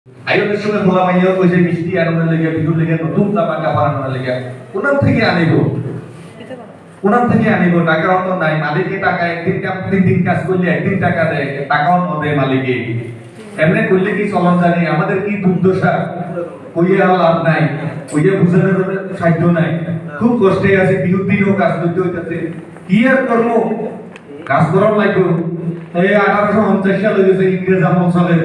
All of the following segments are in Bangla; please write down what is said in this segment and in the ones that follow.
আইনের সময় মোলা মাইয়া কইছে মিষ্টি আনন্দের লেগে বিহুর লেগে নতুন জামা কাপড় আনন্দের লেগে কোনার থেকে আনিব টাকা অত নাই মালিকে টাকা একদিন কাম তিন দিন কাজ করলে একদিন টাকা দেয় টাকাও ন দেয় মালিকে এমনি করলে কি চলন জানি আমাদের কি দুর্দশা কইয়া লাভ নাই কইয়া বুঝানোর সাধ্য নাই খুব কষ্টে আছে বিহুর দিনও কাজ করতে হইতাছে কি আর করবো কাজ করার লাগবে এই 1850 সালে গেছে ইংরেজ আমল চলে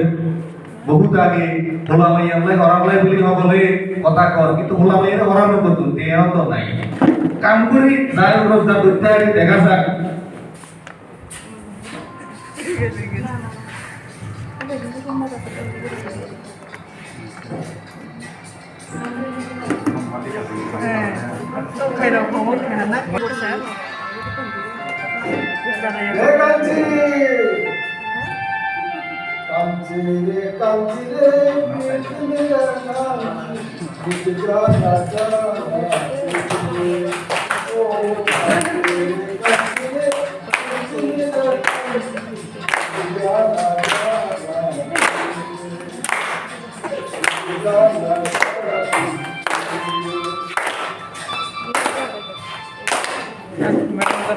বহুত আগে হোলা মাইয়া হরালাই বলি বলে কথা কর কিন্তু হোলা মাইয়া হরানো করতো দেহ তো নাই কাম করি যাই রোজগার করতে আগে দেখা যাক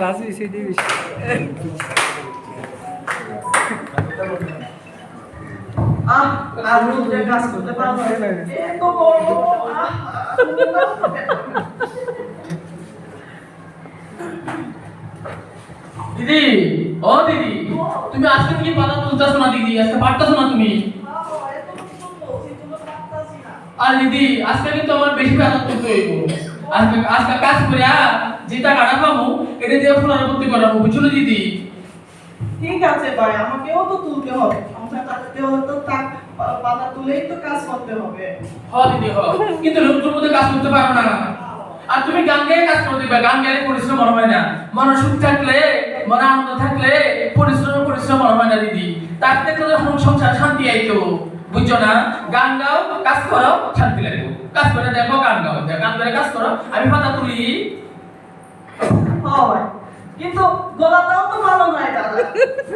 রাজি সেটি আর রোদে কাজ করতে পারবো এত বড় দিদি ও দিদি তুমি আজকে কি পাতা তুলতাছ না দিদি আজকে পারতাছ না তুমি আর দিদি আজকে কিন্তু আমার বেশি পাতা তুলতে হইব আজকে কাজ করিয়া যে টাকাটা পাবো এটা দিয়ে ফুলার ভর্তি করাবো বুঝছো না দিদি ঠিক আছে ভাই আমাকেও তো তুলতে হবে সংসার চালাতে হলে তো পাতা তুলেই তো কাজ করতে হবে দিদি কিন্তু লোকজন মধ্যে কাজ করতে পারো না আর তুমি গান গেয়ে কাজ করে দিবে গান গেলে পরিশ্রম মনে হয় না মনে সুখ থাকলে মনে আনন্দ থাকলে পরিশ্রম মনে হয় না দিদি তার থেকে সংসার শান্তি আইতো বুঝছো না গান গাও কাজ করো শান্তি লাগবে কাজ করে দেখো গান গাও গান করে কাজ করো আমি পাতা তুলি হয় কিন্তু গলাটাও তো ভালো নয় দাদা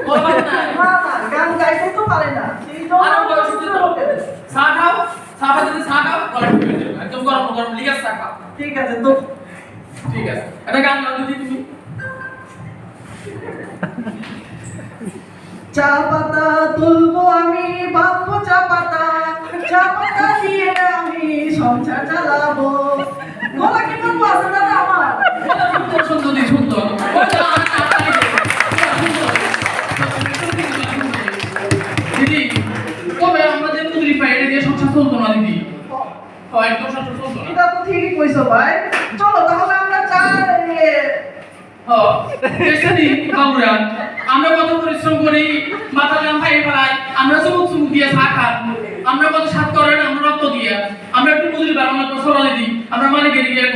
গলা না গান গাইতে তো পারে না সেই জন্য আর বয়স হচ্ছে তো চা খাও গলা ঠিক হয়ে যাবে একদম গরম লিগাস চা খাও ঠিক আছে তো ঠিক আছে এটা গান গাও দিদি তুমি চা পাতা তুলবো আমি বাঁধবো চা পাতা দিয়ে আমি সংসার চালাবো গলা কেমন বাজে দাদা আমার সুন্দর দিদি কবে আমরা যে মুদ্রি পাই এটা দিয়ে সংসার চলতো না দিদি একদম সংসার চলতো না এটা তো ঠিকই কইছো ভাই চলো তাহলে আমরা চা আমরা কত পরিশ্রম করি মাথা গাম খাইয়ে ফেলাই আমরা চুমুক দিয়ে চা খান আমরা কত স্বাদ করেন আমরা রক্ত দিয়ে আমরা একটু মজুরি বাড়ানো সরালে দিই আমরা মালিকের গিয়ে